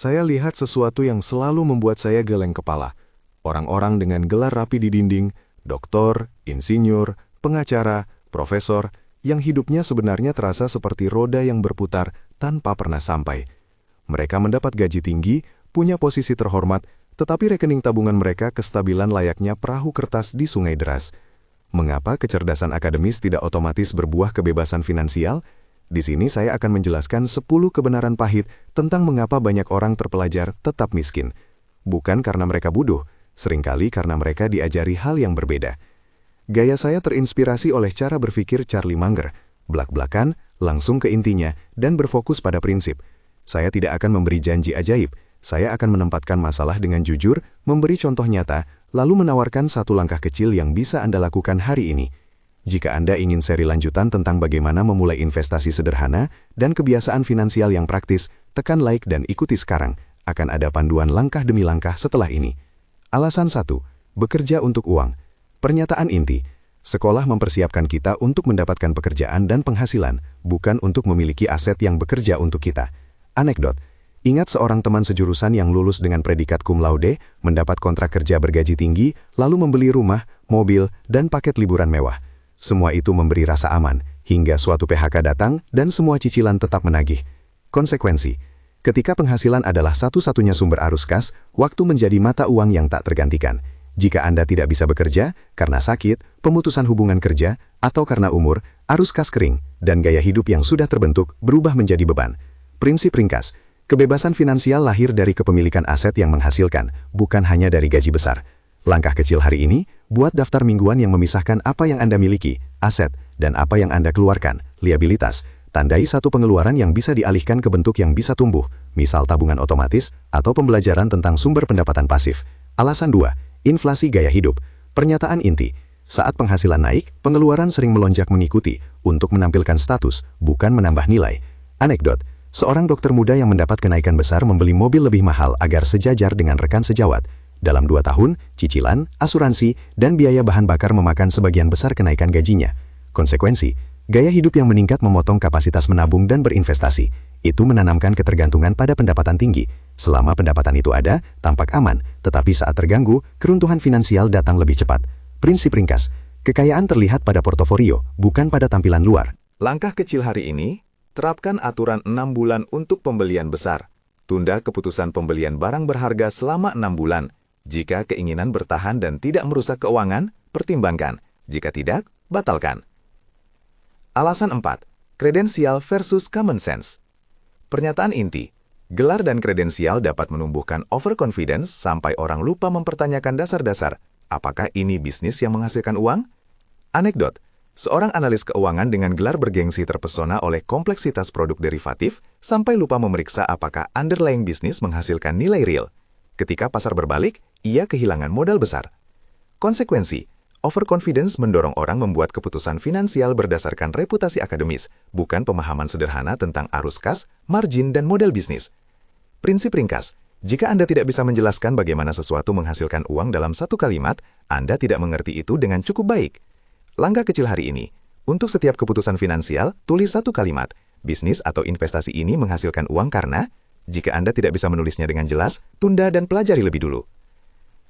saya lihat sesuatu yang selalu membuat saya geleng kepala. Orang-orang dengan gelar rapi di dinding, doktor, insinyur, pengacara, profesor, yang hidupnya sebenarnya terasa seperti roda yang berputar tanpa pernah sampai. Mereka mendapat gaji tinggi, punya posisi terhormat, tetapi rekening tabungan mereka kestabilan layaknya perahu kertas di sungai deras. Mengapa kecerdasan akademis tidak otomatis berbuah kebebasan finansial? Di sini saya akan menjelaskan 10 kebenaran pahit tentang mengapa banyak orang terpelajar tetap miskin. Bukan karena mereka bodoh, seringkali karena mereka diajari hal yang berbeda. Gaya saya terinspirasi oleh cara berpikir Charlie Munger, blak-blakan, langsung ke intinya, dan berfokus pada prinsip. Saya tidak akan memberi janji ajaib, saya akan menempatkan masalah dengan jujur, memberi contoh nyata, lalu menawarkan satu langkah kecil yang bisa Anda lakukan hari ini. Jika Anda ingin seri lanjutan tentang bagaimana memulai investasi sederhana dan kebiasaan finansial yang praktis, tekan like dan ikuti sekarang. Akan ada panduan langkah demi langkah setelah ini. Alasan 1. Bekerja untuk uang. Pernyataan inti. Sekolah mempersiapkan kita untuk mendapatkan pekerjaan dan penghasilan, bukan untuk memiliki aset yang bekerja untuk kita. Anekdot. Ingat seorang teman sejurusan yang lulus dengan predikat cum laude, mendapat kontrak kerja bergaji tinggi, lalu membeli rumah, mobil, dan paket liburan mewah. Semua itu memberi rasa aman, hingga suatu PHK datang dan semua cicilan tetap menagih. Konsekuensi. Ketika penghasilan adalah satu-satunya sumber arus kas, waktu menjadi mata uang yang tak tergantikan. Jika Anda tidak bisa bekerja, karena sakit, pemutusan hubungan kerja, atau karena umur, arus kas kering, dan gaya hidup yang sudah terbentuk berubah menjadi beban. Prinsip ringkas. Kebebasan finansial lahir dari kepemilikan aset yang menghasilkan, bukan hanya dari gaji besar. Langkah kecil hari ini, buat daftar mingguan yang memisahkan apa yang Anda miliki, aset, dan apa yang Anda keluarkan, liabilitas. Tandai satu pengeluaran yang bisa dialihkan ke bentuk yang bisa tumbuh, misal tabungan otomatis, atau pembelajaran tentang sumber pendapatan pasif. Alasan 2. Inflasi gaya hidup. Pernyataan inti. Saat penghasilan naik, pengeluaran sering melonjak mengikuti, untuk menampilkan status, bukan menambah nilai. Anekdot. Seorang dokter muda yang mendapat kenaikan besar membeli mobil lebih mahal agar sejajar dengan rekan sejawat. Dalam 2 tahun, cicilan, asuransi, dan biaya bahan bakar memakan sebagian besar kenaikan gajinya. Konsekuensi, gaya hidup yang meningkat memotong kapasitas menabung dan berinvestasi. Itu menanamkan ketergantungan pada pendapatan tinggi. Selama pendapatan itu ada, tampak aman, tetapi saat terganggu, keruntuhan finansial datang lebih cepat. Prinsip ringkas, kekayaan terlihat pada portofolio, bukan pada tampilan luar. Langkah kecil hari ini, terapkan aturan 6 bulan untuk pembelian besar. Tunda keputusan pembelian barang berharga selama 6 bulan. Jika keinginan bertahan dan tidak merusak keuangan, pertimbangkan. Jika tidak, batalkan. Alasan 4. Kredensial versus common sense. Pernyataan inti. Gelar dan kredensial dapat menumbuhkan overconfidence sampai orang lupa mempertanyakan dasar-dasar. Apakah ini bisnis yang menghasilkan uang? Anekdot. Seorang analis keuangan dengan gelar bergengsi terpesona oleh kompleksitas produk derivatif sampai lupa memeriksa apakah underlying bisnis menghasilkan nilai real. Ketika pasar berbalik, ia kehilangan modal besar. Konsekuensi, overconfidence mendorong orang membuat keputusan finansial berdasarkan reputasi akademis, bukan pemahaman sederhana tentang arus kas, margin, dan model bisnis. Prinsip ringkas, jika Anda tidak bisa menjelaskan bagaimana sesuatu menghasilkan uang dalam satu kalimat, Anda tidak mengerti itu dengan cukup baik. Langkah kecil hari ini. Untuk setiap keputusan finansial, tulis satu kalimat. Bisnis atau investasi ini menghasilkan uang karena, jika Anda tidak bisa menulisnya dengan jelas, tunda dan pelajari lebih dulu.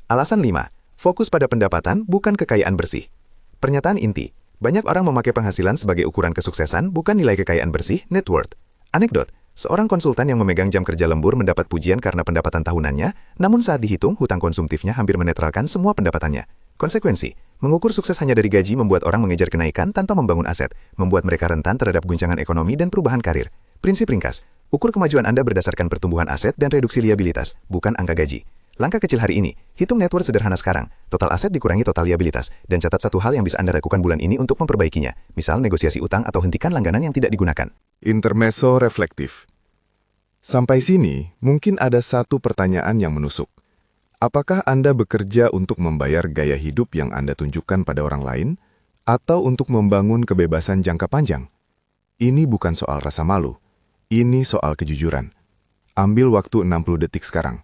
Alasan 5. Fokus pada pendapatan, bukan kekayaan bersih. Pernyataan inti. Banyak orang memakai penghasilan sebagai ukuran kesuksesan, bukan nilai kekayaan bersih, net worth. Anekdot. Seorang konsultan yang memegang jam kerja lembur mendapat pujian karena pendapatan tahunannya, namun saat dihitung, hutang konsumtifnya hampir menetralkan semua pendapatannya. Konsekuensi, mengukur sukses hanya dari gaji membuat orang mengejar kenaikan tanpa membangun aset, membuat mereka rentan terhadap guncangan ekonomi dan perubahan karir. Prinsip ringkas, ukur kemajuan Anda berdasarkan pertumbuhan aset dan reduksi liabilitas, bukan angka gaji. Langkah kecil hari ini, hitung net worth sederhana sekarang, total aset dikurangi total liabilitas, dan catat satu hal yang bisa Anda lakukan bulan ini untuk memperbaikinya, misal negosiasi utang atau hentikan langganan yang tidak digunakan. Intermezzo reflektif. Sampai sini, mungkin ada satu pertanyaan yang menusuk. Apakah Anda bekerja untuk membayar gaya hidup yang Anda tunjukkan pada orang lain, atau untuk membangun kebebasan jangka panjang? Ini bukan soal rasa malu, ini soal kejujuran. Ambil waktu 60 detik sekarang.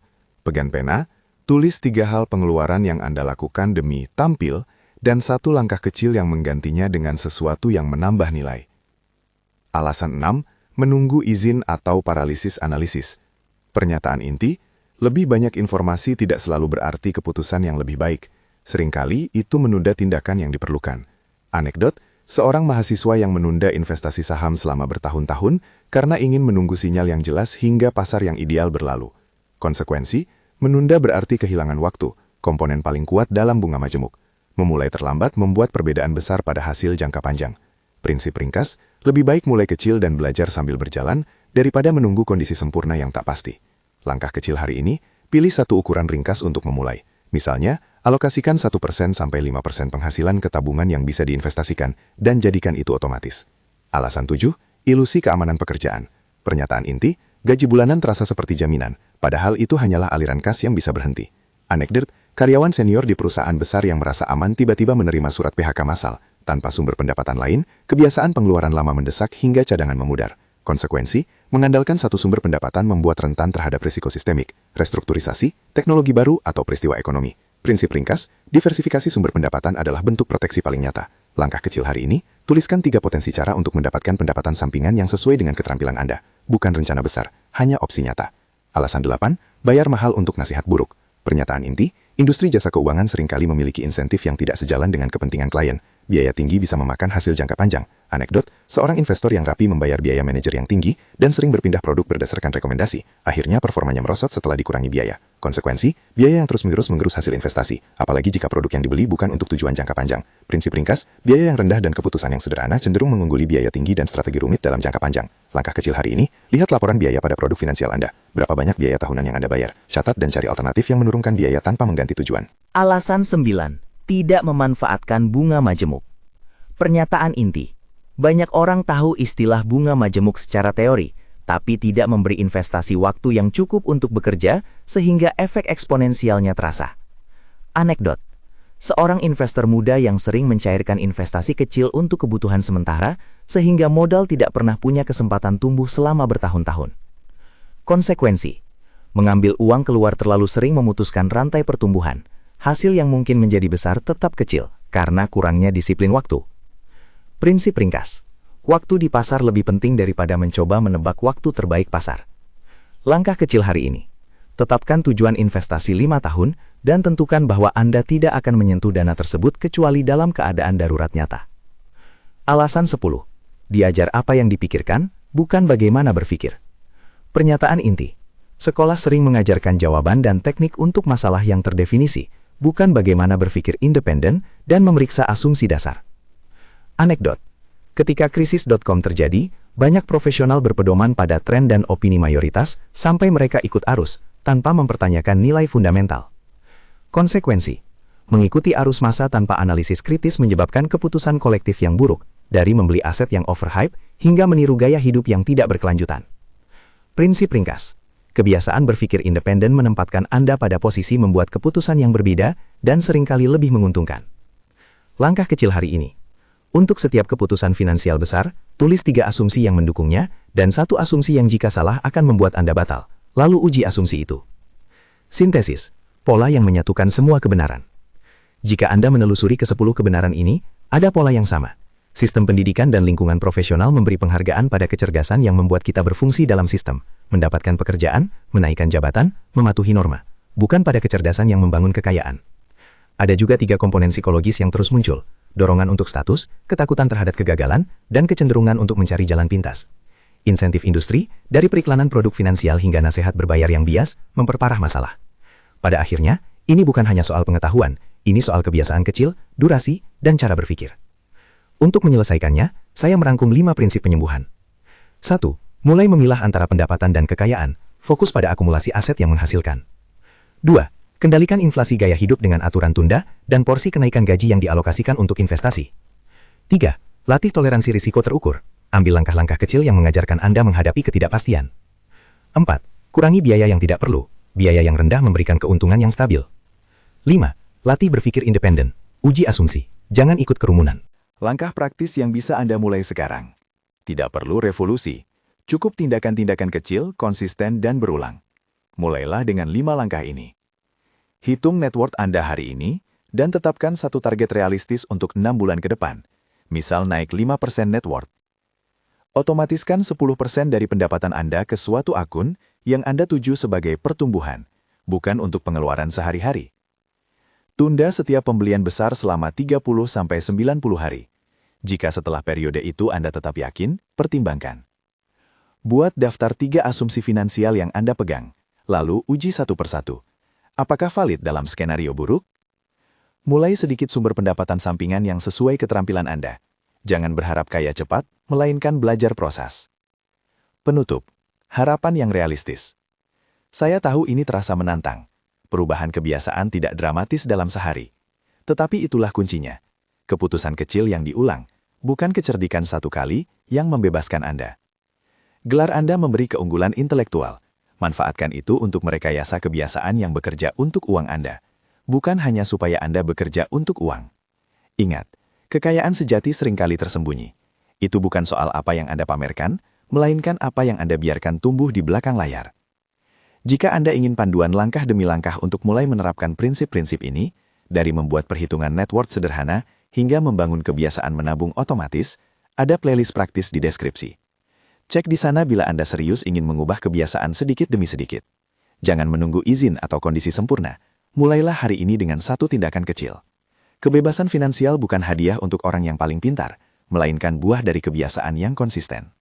Pegang pena, tulis 3 hal pengeluaran yang Anda lakukan demi tampil, dan 1 langkah kecil yang menggantinya dengan sesuatu yang menambah nilai. Alasan 6, menunggu izin atau paralisis analisis. Pernyataan inti, lebih banyak informasi tidak selalu berarti keputusan yang lebih baik. Seringkali itu menunda tindakan yang diperlukan. Anekdot, seorang mahasiswa yang menunda investasi saham selama bertahun-tahun karena ingin menunggu sinyal yang jelas hingga pasar yang ideal berlalu. Konsekuensi, menunda berarti kehilangan waktu, komponen paling kuat dalam bunga majemuk. Memulai terlambat membuat perbedaan besar pada hasil jangka panjang. Prinsip ringkas, lebih baik mulai kecil dan belajar sambil berjalan daripada menunggu kondisi sempurna yang tak pasti. Langkah kecil hari ini, pilih satu ukuran ringkas untuk memulai. Misalnya, alokasikan 1% sampai 5% penghasilan ke tabungan yang bisa diinvestasikan dan jadikan itu otomatis. Alasan 7, ilusi keamanan pekerjaan. Pernyataan inti, gaji bulanan terasa seperti jaminan, padahal itu hanyalah aliran kas yang bisa berhenti. Anekdot, karyawan senior di perusahaan besar yang merasa aman tiba-tiba menerima surat PHK massal. Tanpa sumber pendapatan lain, kebiasaan pengeluaran lama mendesak hingga cadangan memudar. Konsekuensi, mengandalkan satu sumber pendapatan membuat rentan terhadap risiko sistemik, restrukturisasi, teknologi baru, atau peristiwa ekonomi. Prinsip ringkas, diversifikasi sumber pendapatan adalah bentuk proteksi paling nyata. Langkah kecil hari ini, tuliskan 3 potensi cara untuk mendapatkan pendapatan sampingan yang sesuai dengan keterampilan Anda. Bukan rencana besar, hanya opsi nyata. Alasan 8, bayar mahal untuk nasihat buruk. Pernyataan inti, industri jasa keuangan seringkali memiliki insentif yang tidak sejalan dengan kepentingan klien. Biaya tinggi bisa memakan hasil jangka panjang. Anekdot, seorang investor yang rapi membayar biaya manajer yang tinggi dan sering berpindah produk berdasarkan rekomendasi. Akhirnya performanya merosot setelah dikurangi biaya. Konsekuensi, biaya yang terus-menerus menggerus hasil investasi, apalagi jika produk yang dibeli bukan untuk tujuan jangka panjang. Prinsip ringkas, biaya yang rendah dan keputusan yang sederhana cenderung mengungguli biaya tinggi dan strategi rumit dalam jangka panjang. Langkah kecil hari ini, lihat laporan biaya pada produk finansial Anda. Berapa banyak biaya tahunan yang Anda bayar? Catat dan cari alternatif yang menurunkan biaya tanpa mengganti tujuan. Alasan 9. Tidak memanfaatkan bunga majemuk. Pernyataan inti. Banyak orang tahu istilah bunga majemuk secara teori, tapi tidak memberi investasi waktu yang cukup untuk bekerja sehingga efek eksponensialnya terasa. Anekdot. Seorang investor muda yang sering mencairkan investasi kecil untuk kebutuhan sementara sehingga modal tidak pernah punya kesempatan tumbuh selama bertahun-tahun. Konsekuensi. Mengambil uang keluar terlalu sering memutuskan rantai pertumbuhan. Hasil yang mungkin menjadi besar tetap kecil karena kurangnya disiplin waktu. Prinsip ringkas, waktu di pasar lebih penting daripada mencoba menebak waktu terbaik pasar. Langkah kecil hari ini, tetapkan tujuan investasi 5 tahun dan tentukan bahwa Anda tidak akan menyentuh dana tersebut kecuali dalam keadaan darurat nyata. Alasan 10, diajar apa yang dipikirkan, bukan bagaimana berpikir. Pernyataan inti, sekolah sering mengajarkan jawaban dan teknik untuk masalah yang terdefinisi, bukan bagaimana berpikir independen dan memeriksa asumsi dasar. Anekdot, ketika krisis.com terjadi, banyak profesional berpedoman pada tren dan opini mayoritas sampai mereka ikut arus, tanpa mempertanyakan nilai fundamental. Konsekuensi, mengikuti arus massa tanpa analisis kritis menyebabkan keputusan kolektif yang buruk, dari membeli aset yang overhype hingga meniru gaya hidup yang tidak berkelanjutan. Prinsip ringkas, kebiasaan berpikir independen menempatkan Anda pada posisi membuat keputusan yang berbeda dan seringkali lebih menguntungkan. Langkah kecil hari ini. Untuk setiap keputusan finansial besar, tulis 3 asumsi yang mendukungnya dan 1 asumsi yang jika salah akan membuat Anda batal. Lalu uji asumsi itu. Sintesis, pola yang menyatukan semua kebenaran. Jika Anda menelusuri ke-10 kebenaran ini, ada pola yang sama. Sistem pendidikan dan lingkungan profesional memberi penghargaan pada kecerdasan yang membuat kita berfungsi dalam sistem, mendapatkan pekerjaan, menaikkan jabatan, mematuhi norma, bukan pada kecerdasan yang membangun kekayaan. Ada juga 3 komponen psikologis yang terus muncul. Dorongan untuk status, ketakutan terhadap kegagalan, dan kecenderungan untuk mencari jalan pintas. Insentif industri, dari periklanan produk finansial hingga nasihat berbayar yang bias, memperparah masalah. Pada akhirnya, ini bukan hanya soal pengetahuan, ini soal kebiasaan kecil, durasi, dan cara berpikir. Untuk menyelesaikannya, saya merangkum 5 prinsip penyembuhan. 1. Mulai memilah antara pendapatan dan kekayaan, fokus pada akumulasi aset yang menghasilkan. 2. Kendalikan inflasi gaya hidup dengan aturan tunda dan porsi kenaikan gaji yang dialokasikan untuk investasi. 3. Latih toleransi risiko terukur. Ambil langkah-langkah kecil yang mengajarkan Anda menghadapi ketidakpastian. 4. Kurangi biaya yang tidak perlu. Biaya yang rendah memberikan keuntungan yang stabil. 5. Latih berpikir independen. Uji asumsi. Jangan ikut kerumunan. Langkah praktis yang bisa Anda mulai sekarang. Tidak perlu revolusi. Cukup tindakan-tindakan kecil, konsisten, dan berulang. Mulailah dengan 5 langkah ini. Hitung net worth Anda hari ini, dan tetapkan satu target realistis untuk 6 bulan ke depan. Misal naik 5% net worth. Otomatiskan 10% dari pendapatan Anda ke suatu akun yang Anda tuju sebagai pertumbuhan, bukan untuk pengeluaran sehari-hari. Tunda setiap pembelian besar selama 30-90 hari. Jika setelah periode itu Anda tetap yakin, pertimbangkan. Buat daftar 3 asumsi finansial yang Anda pegang, lalu uji satu persatu. Apakah valid dalam skenario buruk? Mulai sedikit sumber pendapatan sampingan yang sesuai keterampilan Anda. Jangan berharap kaya cepat, melainkan belajar proses. Penutup, harapan yang realistis. Saya tahu ini terasa menantang. Perubahan kebiasaan tidak dramatis dalam sehari. Tetapi itulah kuncinya. Keputusan kecil yang diulang, bukan kecerdikan satu kali yang membebaskan Anda. Gelar Anda memberi keunggulan intelektual. Manfaatkan itu untuk merekayasa kebiasaan yang bekerja untuk uang Anda, bukan hanya supaya Anda bekerja untuk uang. Ingat, kekayaan sejati seringkali tersembunyi. Itu bukan soal apa yang Anda pamerkan, melainkan apa yang Anda biarkan tumbuh di belakang layar. Jika Anda ingin panduan langkah demi langkah untuk mulai menerapkan prinsip-prinsip ini, dari membuat perhitungan net worth sederhana hingga membangun kebiasaan menabung otomatis, ada playlist praktis di deskripsi. Cek di sana bila Anda serius ingin mengubah kebiasaan sedikit demi sedikit. Jangan menunggu izin atau kondisi sempurna, mulailah hari ini dengan satu tindakan kecil. Kebebasan finansial bukan hadiah untuk orang yang paling pintar, melainkan buah dari kebiasaan yang konsisten.